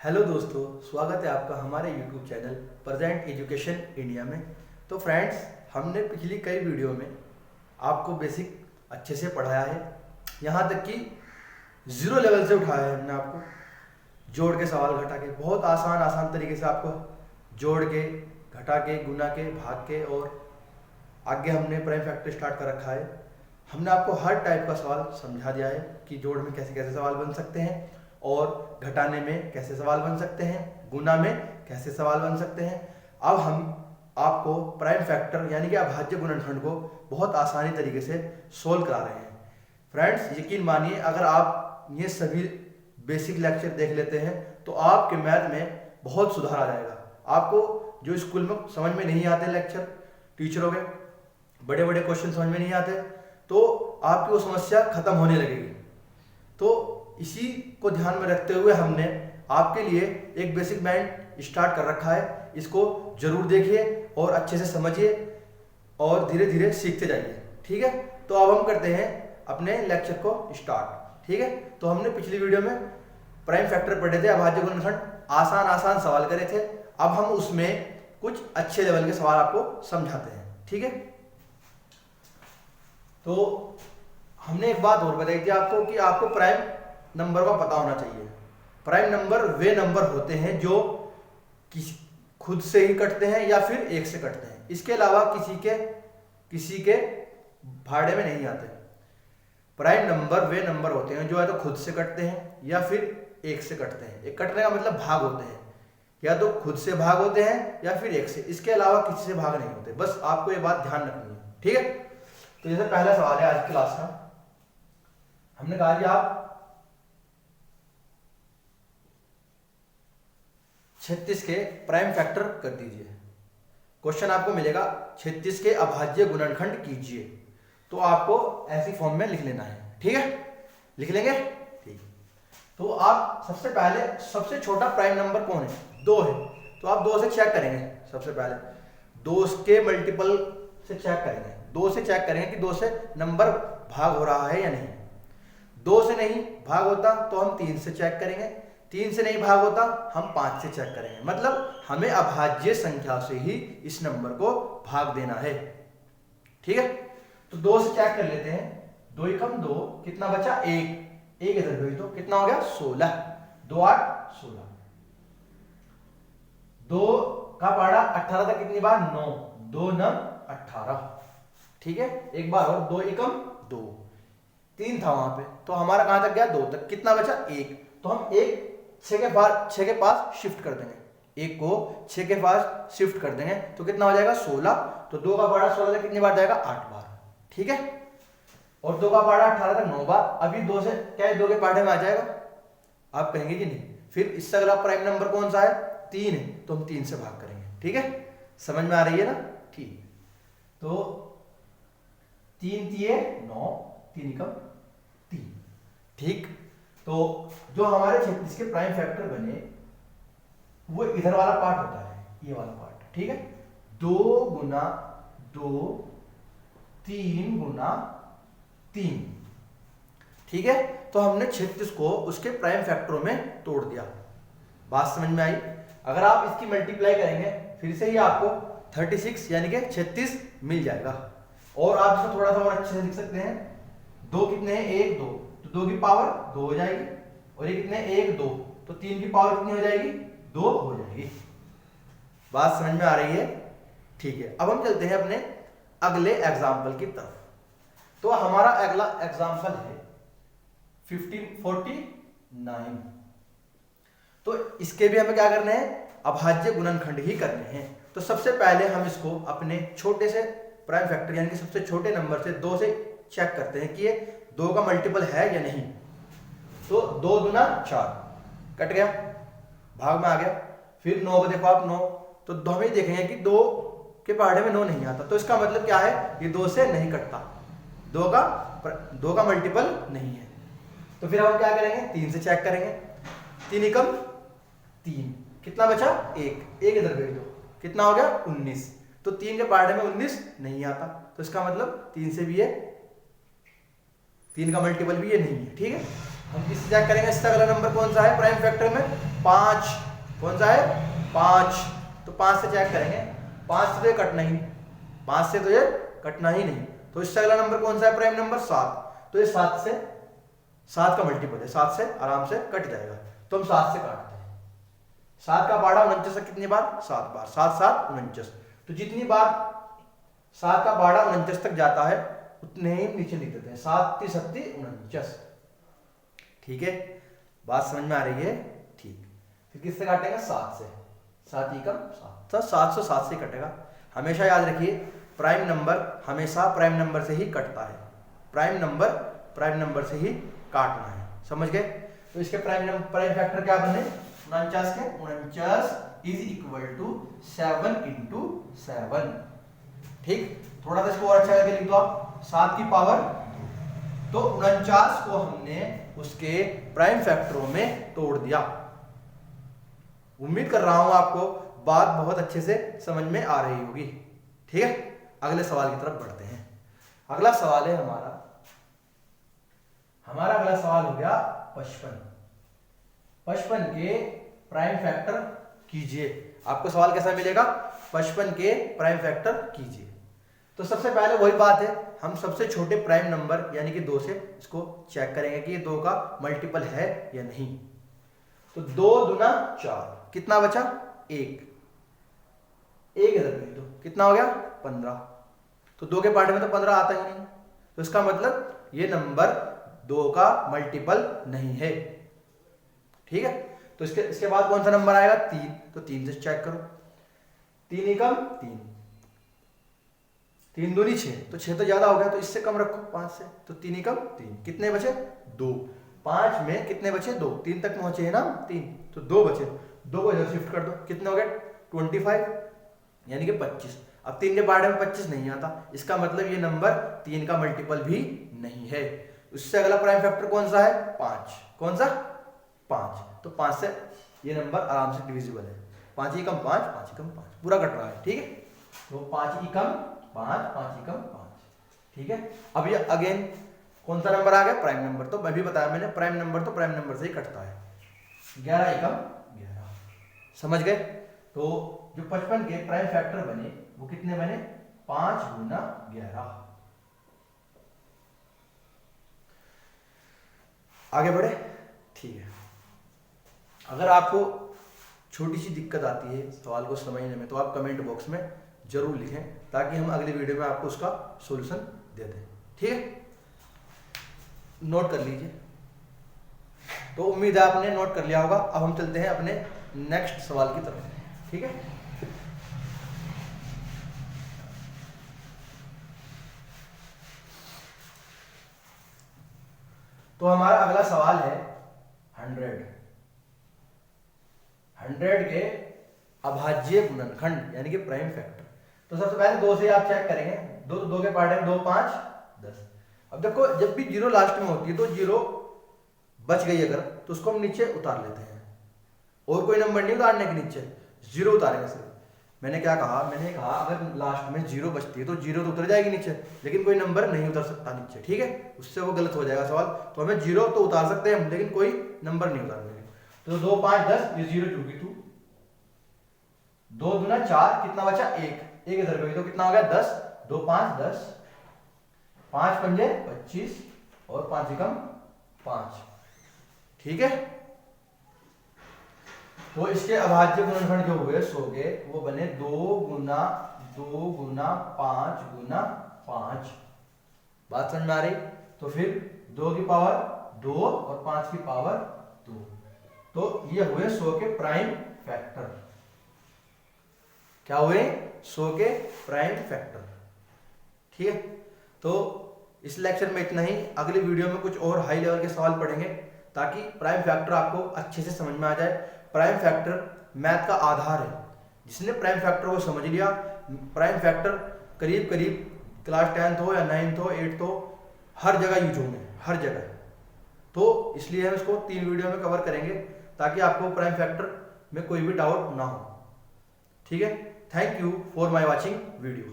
Hello दोस्तों, स्वागत है आपका हमारे YouTube channel present education India में। तो फ्रेंड्स, हमने पिछली कई वीडियो में आपको बेसिक अच्छे से पढ़ाया है, यहाँ तक कि ज़ीरो लेवल से उठाया है। हमने आपको जोड़ के सवाल घटा के बहुत आसान तरीके से आपको जोड़ के, घटा के, गुना के, भाग के और आगे हमने प्राइम फैक्टर स्टार्ट कर रखा है। हमने आपको हर टाइप का सवाल समझा दिया है कि जोड़ में कैसे कैसे सवाल बन सकते हैं और घटाने में कैसे सवाल बन सकते हैं, गुना में कैसे सवाल बन सकते हैं। अब हम आपको प्राइम फैक्टर यानी कि अभाज्य गुणनखंड को बहुत आसानी तरीके से सोल्व करा रहे हैं। फ्रेंड्स, यकीन मानिए, अगर आप ये सभी बेसिक लेक्चर देख लेते हैं तो आपके मैथ में बहुत सुधार आ जाएगा। आपको जो स्कूल में समझ में नहीं आते लेक्चर, टीचरों के बड़े बड़े क्वेश्चन समझ में नहीं आते, तो आपकी वो समस्या खत्म होने लगेगी। तो इसी को ध्यान में रखते हुए हमने आपके लिए एक बेसिक बैंड स्टार्ट कर रखा है। इसको जरूर देखिए और अच्छे से समझिए और धीरे धीरे सीखते जाइए। ठीक है, तो अब हम करते हैं अपने लेक्चर को स्टार्ट। ठीक है, तो हमने पिछली वीडियो में प्राइम फैक्टर पढ़े थे, अभाज्य गुणनखंड, आसान सवाल करे थे। अब हम उसमें कुछ अच्छे लेवल के सवाल आपको समझाते हैं। ठीक है, तो हमने एक बात और बताई थी आपको कि आपको प्राइम नंबर का पता होना चाहिए। प्राइम नंबर वे नंबर होते हैं जो खुद से ही कटते हैं या फिर एक से कटते हैं, इसके अलावा किसी के भाड़े में नहीं आते। प्राइम नंबर वे नंबर होते हैं जो या तो खुद से कटते हैं या फिर एक से कटते हैं। एक कटने का मतलब भाग होते हैं, या तो खुद से भाग होते हैं या फिर एक से, इसके अलावा किसी से भाग नहीं होते। बस आपको ये बात ध्यान रखनी है। ठीक है, तो जैसे पहला सवाल है आज की क्लास का, हमने कहा कि आप 36 के प्राइम फैक्टर कर दीजिए। क्वेश्चन आपको मिलेगा 36 के अभाज्य गुणनखंड कीजिए। तो आपको ऐसी फॉर्म में लिख लेना है। ठीक है, लिख लेंगे। ठीक, तो आप सबसे पहले सबसे छोटा प्राइम नंबर कौन है? 2 है, तो आप 2 से चेक करेंगे। सबसे पहले 2 के मल्टीपल से चेक करेंगे। 2 से चेक करेंगे कि 2 से नंबर भाग हो रहा है या नहीं। 2 से नहीं भाग होता तो हम 3 से चेक करेंगे। 3 से नहीं भाग होता हम 5 से चेक करेंगे। मतलब हमें अभाज्य संख्या से ही इस नंबर को भाग देना है। ठीक है, तो 2 से चेक कर लेते हैं। 2 एकम 2, कितना बचा? 1 इधर भेज दो, कितना हो गया? 16। 2 8 16। 2 का पाड़ा 18 तक कितनी बार? 9। 2 9 18। ठीक है, एक बार और, 2 एकम 2, 3 था वहां पे, तो हमारा कहां तक गया? 2 तक। कितना बचा? 1। तो हम 1 6 के पास शिफ्ट कर देंगे। 1 को 6 के पास शिफ्ट कर देंगे तो कितना हो जाएगा? 16। तो 2 का पाड़ा 16 तक कितनी बार जाएगा? 8 बार। ठीक है, और 2 का पाड़ा 18 तक 9 बार। अभी 2 से क्या है? 2 के पाड़े में आ जाएगा? आप कहेंगे कि नहीं। फिर इससे अगला प्राइम नंबर कौन सा है? 3 है, तो हम 3 से भाग करेंगे। ठीक है, समझ में आ रही है ना? ठीक, तो 3 3 9, 3 एकम 3। ठीक, तो जो हमारे 36 के प्राइम फैक्टर बने वो इधर वाला पार्ट होता है, ये वाला पार्ट। ठीक है, 2 गुना 2, 3 गुना 3। ठीक है, तो हमने 36 को उसके प्राइम फैक्टरों में तोड़ दिया। बात समझ में आई? अगर आप इसकी मल्टीप्लाई करेंगे फिर से ही आपको 36 यानी कि 36 मिल जाएगा। और आप इसको थोड़ा सा और अच्छे से लिख सकते हैं। 2 कितने हैं? 1 2, तो 2 की पावर 2 हो जाएगी। और ये कितने? 1 2, तो 3 की पावर कितनी हो जाएगी? 2 हो जाएगी। बात समझ में आ रही है? ठीक है, अब हम चलते हैं अपने अगले एग्जाम्पल की तरफ। तो हमारा अगला एग्जाम्पल है 1549। तो इसके भी हमें क्या करना है? अभाज्य गुणनखंड ही करने हैं। तो सबसे पहले हम इसको अपने छोटे से प्राइम फैक्टर यानी कि सबसे छोटे नंबर से 2 से चेक करते हैं कि ये 2 का मल्टीपल है या नहीं। तो 2 दूना 4, कट गया, भाग में आ गया। फिर 9 को देखो आप, 9, तो हम ही देखेंगे कि 2 के पहाड़े में 9 नहीं आता, तो इसका मतलब क्या है? ये 2 से नहीं कटता, 2 का मल्टीपल नहीं है। तो फिर हम क्या करेंगे? 3 से चेक करेंगे। 3 एकम 3, कितना बचा? 1 इधर भेज दो, कितना हो गया? 19। तो 3 के पहाड़े में 19 नहीं आता, तो इसका मतलब 3 से भी है, 3 का मल्टीपल भी ये नहीं है। ठीक है, हम किससे चेक करेंगे? इससे अगला नंबर कौन सा है प्राइम फैक्टर में? 5, कौन सा है 5, तो 5 से चेक करेंगे, 5 से तो ये कटना ही नहीं, 5 से तो ये कटना ही नहीं, तो इससे अगला नंबर कौन सा है प्राइम नंबर 7, तो ये 7 का मल्टीपल है, 7 से आराम से कट जाएगा, तो हम 7 से काटते हैं। 7 का पाड़ा 49 तक कितनी बार 7 बार, 7 7 49, तो जितनी बार 7 का पाड़ा 49 तक जाता है उतने ही नीचे लिख देते हैं, 7 3 7 49। ठीक है, बात समझ में आ रही है? ठीक, फिर किससे काटेंगे 7 से, 7 एकम 7, तो 7 से 7 से कटेगा। हमेशा याद रखिए प्राइम नंबर हमेशा प्राइम नंबर से ही कटता है, प्राइम नंबर से ही काटना है, समझ गए? तो इसके प्राइम फैक्टर क्या बने 49 के, 49 इज इक्वल टू 7 इंटू 7। ठीक, थोड़ा सा इसको और अच्छा करके लिख दो आप, 7 की पावर, तो 49 को हमने उसके प्राइम फैक्टरों में तोड़ दिया। उम्मीद कर रहा हूं आपको बात बहुत अच्छे से समझ में आ रही होगी। ठीक है, अगले सवाल की तरफ बढ़ते हैं। अगला सवाल है हमारा अगला सवाल हो गया 55। 55 के प्राइम फैक्टर कीजिए। आपको सवाल कैसा मिलेगा, 55 के प्राइम फैक्टर कीजिए। तो सबसे पहले वही बात है, हम सबसे छोटे प्राइम नंबर यानी कि 2 से इसको चेक करेंगे कि ये 2 का मल्टीपल है या नहीं। तो 2 दूना 4, कितना बचा 1, इधर भेज दो, कितना हो गया 15। तो 2 के पार्ट में तो 15 आता ही नहीं, तो इसका मतलब ये नंबर 2 का मल्टीपल नहीं है। ठीक है, तो इसके बाद कौन सा नंबर आएगा 3, तो 3 से चेक करो, 3 एकम 3, 3 दूनी 6, तो 6 तो ज्यादा हो गया, तो इससे कम रखो 5 से, तो 3 एकम 3, कितने बचे 2, 5 में कितने बचे 2, 3 तक पहुंचे हैं ना 3, तो 2 बचे, 2 को इधर शिफ्ट कर दो, कितने हो गए 25 यानी कि 25। अब 3 के पार्ट में 25 नहीं आता, इसका मतलब ये नंबर 3 का मल्टीपल भी नहीं है। उससे अगला प्राइम फैक्टर कौन सा है 5, कौन सा 5, तो 5 से ये नंबर आराम से डिविजिबल है, 5 एकम 5, 5 एकम 5 पूरा कट रहा है। ठीक है, तो 5 एकम 5, 5 एकम 5। ठीक है, अब ये अगेन कौन सा नंबर आ गया प्राइम नंबर, तो मैं भी बताया मैंने प्राइम नंबर तो प्राइम नंबर से ही कटता है, 11 एकम 11। समझ गए? तो जो 55 के प्राइम फैक्टर बने वो कितने बने 5 गुना 11। आगे बढ़े? ठीक है, अगर आपको छोटी सी दिक्कत आती है सवाल को समझने में तो आप कमेंट बॉक्स में जरूर लिखें, ताकि हम अगले वीडियो में आपको उसका सॉल्यूशन दे दें। ठीक है, नोट कर लीजिए। तो उम्मीद है आपने नोट कर लिया होगा। अब हम चलते हैं अपने नेक्स्ट सवाल की तरफ। ठीक है, तो हमारा अगला सवाल है 100 के अभाज्य गुणनखंड यानी कि प्राइम फैक्टर। तो सबसे पहले 2 से आप चेक करेंगे, 2 के पार्ट में 2 5 10। अब देखो जब भी 0 लास्ट में होती है तो 0 बच गई अगर, तो उसको हम नीचे उतार लेते हैं, और कोई नंबर नहीं उतारने के नीचे, 0 उतारेंगे सिर्फ। मैंने क्या कहा, मैंने कहा अगर लास्ट में 0 बचती है तो 0 तो उतर जाएगी नीचे, लेकिन कोई नंबर नहीं उतर सकता नीचे। ठीक है, उससे वो गलत हो जाएगा सवाल। तो हमें 0 तो उतार सकते हैं लेकिन कोई नंबर नहीं उतारेंगे। तो 2 5 10, ये 0 चुकी 2, 2 दूना 4, कितना बचा 1 इधर गई, तो कितना हो गया 10, 2 5 10, 5 पंजे 25 और 5 एकम 5। ठीक है, तो इसके अभाज्य गुणनखंड जो हुए 100 के वो बने 2 गुना 5 गुना 5। बात समझ में आ रही? तो फिर 2 की पावर 2 और 5 की पावर 2, तो ये हुए 100 के प्राइम फैक्टर। क्या हुए 100 के प्राइम फैक्टर। ठीक है, तो इस लेक्चर में इतना ही। अगली वीडियो में कुछ और हाई लेवल के सवाल पढ़ेंगे ताकि प्राइम फैक्टर आपको अच्छे से समझ में आ जाए। प्राइम फैक्टर मैथ का आधार है, जिसने प्राइम फैक्टर को समझ लिया, प्राइम फैक्टर करीब करीब क्लास 10th हो या 9th हो 8th हो हर जगह यूज होंगे, हर जगह। तो इसलिए हम इसको 3 वीडियो में कवर करेंगे ताकि आपको प्राइम फैक्टर में कोई भी डाउट ना हो। ठीक है, thank you for my watching video.